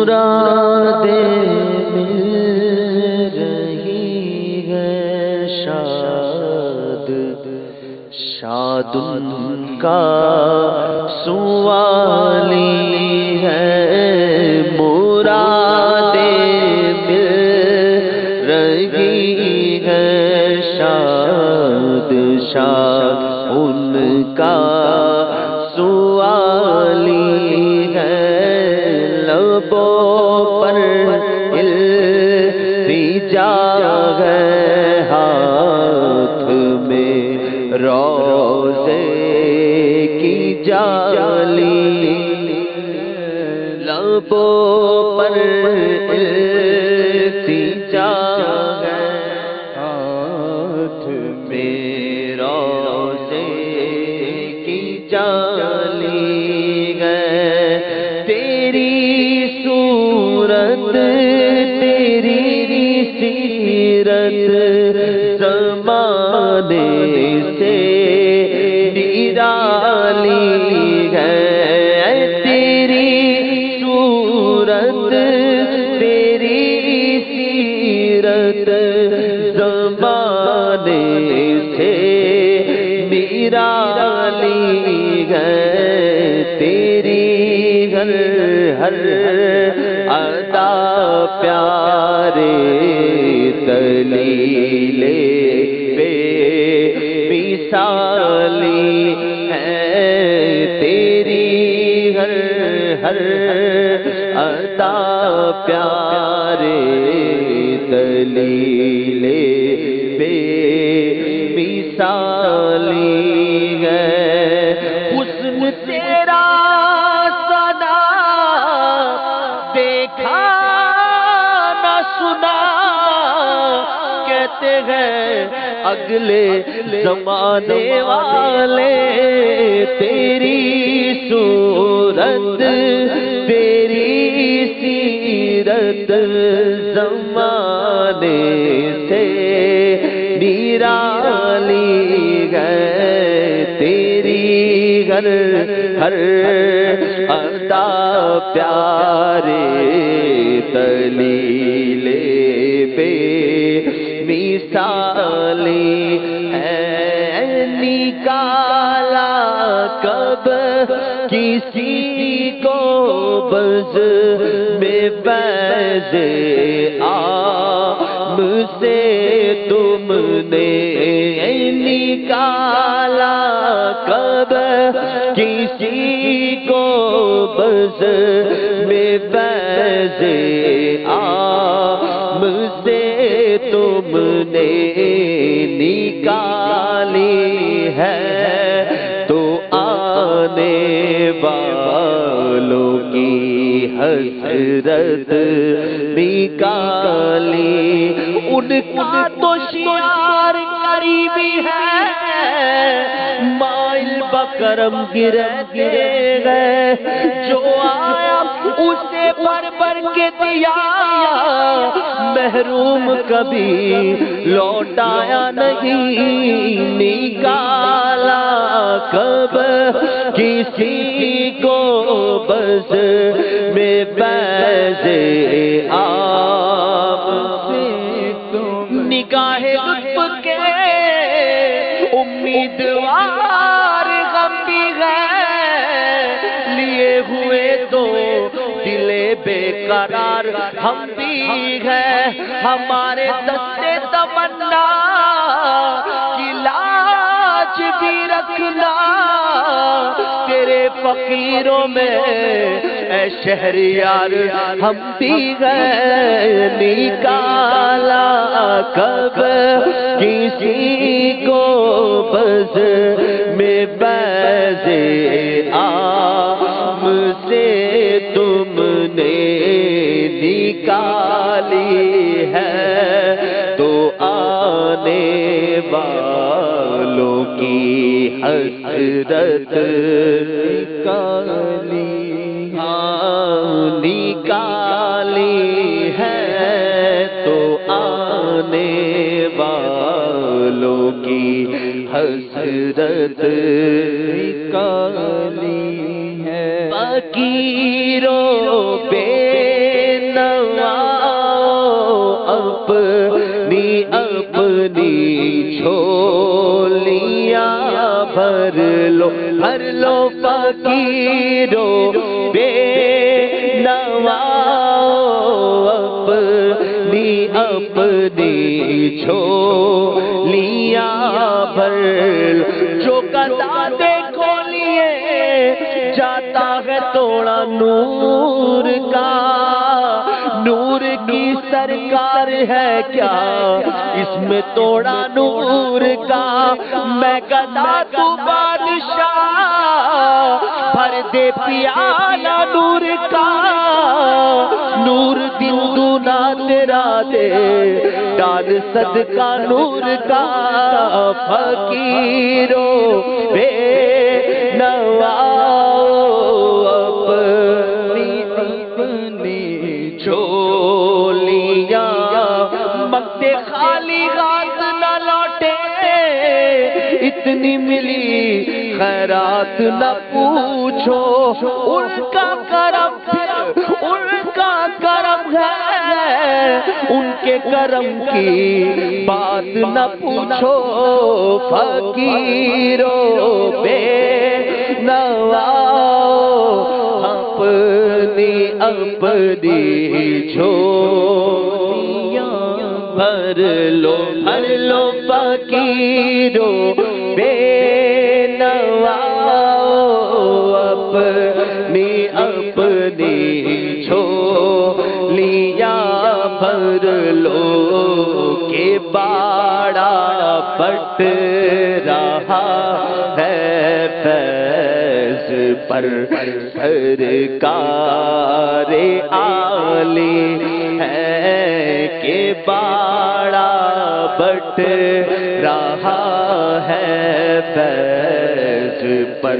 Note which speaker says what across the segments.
Speaker 1: مرادیں مل رہی ہے شاد شاد ان کا سوالی ہے مرادیں مل رہی ہے شاد شاد ان کا سوالی ہے لبوں پر التجا ہے ہاتھ میں روزے کی جالی لبوں پر التجا ہے ہاتھ میں روزے کی جالی ہے تیری صورت تیری سیرت زمانے سے نرالی ہے تیری صورت تیری سیرت زمانے سے نرالی ہے تیری ہر ادا پیارے دلیل بے مثالی ہے تیری ہر ادا پیارے دلیل بے مثالی ہے حسن تیرا سنا دیکھا نہ سنا کہتے ہیں اگلے زمانے والے تیری صورت تیری سیرت زمانے سے نرالی ہے تیری ہر ادا پیارے دلیل بے مثالی ہے نکالا کب کسی کو بز میں بیض عام سے تم نے نکالا کب کسی کو بز میں بیض عام سے تم نے نکالی ہے تو آنے والوں کی حسرت نکالی ان کا تو شعار قریبی ہے مائل بکرم گرے گئے جو آیا اسے بھر کے دیا محروم کبھی لوٹایا نہیں نکالا کب کسی کو بس میں بیض عام سے تم نگاہ لطف کے امیدوار غم بھی ہے لیے ہوئے تو دل بے قرار ہم بھی ہے ہمارے دستے تمنا کی لاج بھی رکھنا تیرے فقیروں میں اے شہریار ہم بھی گئے نکالا کب کسی کو بز میں بیض عام سے تم نے نکالی ہے تو آنے والوں کی حسرت نکالی نکالی ہے تو آنے والوں کی حسرت نکالی ہے فقیروں پہ بھر لو فقیرو بے نواؤ اپنی جھولیاں بھر لو جو گدا دیکھو لیے جاتا ہے توڑا نور کا نور کی سرکار ہے کیا اس میں توڑا نور کا میں گدا تو بادشاہ بھر دے پیالہ نور کا نور دن دونا تیرا دے ڈال صدقہ نور کا فقیرو بے نواؤ اپنی جھولیاں مگتے خالی ہاتھ نہ لوٹے اتنی ملی خیرات نہ پوچھو ان کا کرم ہے ان کے کرم کی بات نہ پوچھو فقیرو بے نواؤ اپنی جھولیاں بھر لو فقیرو بے نواؤ اپنی جھولیاں بھر لو کہ باڑا بٹ رہا ہے فیض پر سرکار عالی ہے کہ باڑا بٹ رہا ہے فیض پر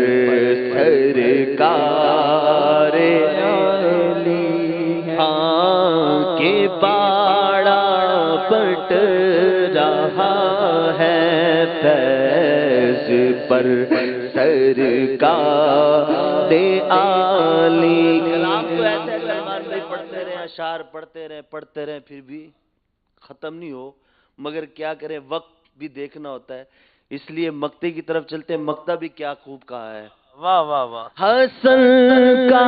Speaker 1: سرکار عالی ہاں کہ باڑا بٹ رہا ہے فیض پر سرکار عالی کلام تو ایسے سلمان بھائی پڑھتے رہے اشعار پڑھتے رہے پھر بھی ختم نہیں ہو مگر کیا کریں وقت بھی دیکھنا ہوتا ہے اس لیے مقتے کی طرف چلتے ہیں مقتہ بھی کیا خوب کہا ہے واہ واہ واہ حسن کا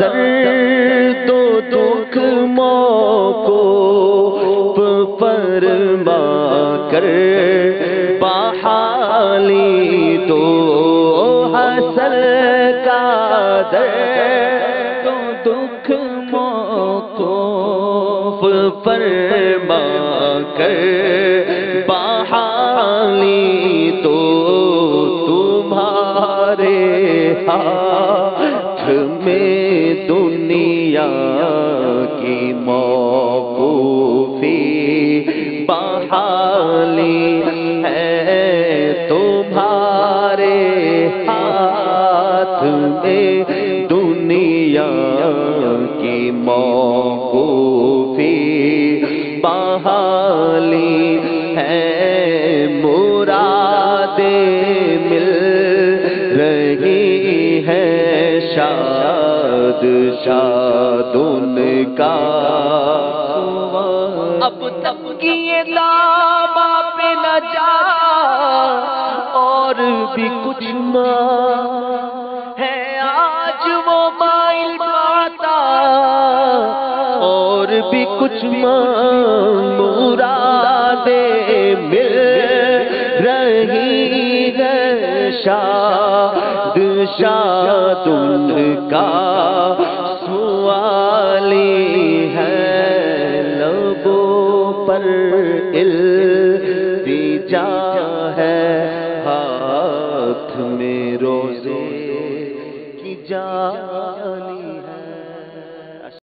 Speaker 1: درد و دکھ موقوف فرما کر بحالی دو حسن کا درد و دکھ موقوف فرما کر بحالی تو تمہارے ہاتھ میں دنیا کی موقوفی بحالی ہے تمہارے ہاتھ میں دنیا کی موقوفی بحالی ہے مرادیں مل رہی ہے شاد ان کا اب تک کیے داما پہ نہ جا اور بھی کچھ ماں ہے آج وہ مائل پاتا اور بھی کچھ مرادیں مل رہی ہے شاد ان کا سوالی ہے لبوں پر التجا ہے ہاتھ میں روزے کی جا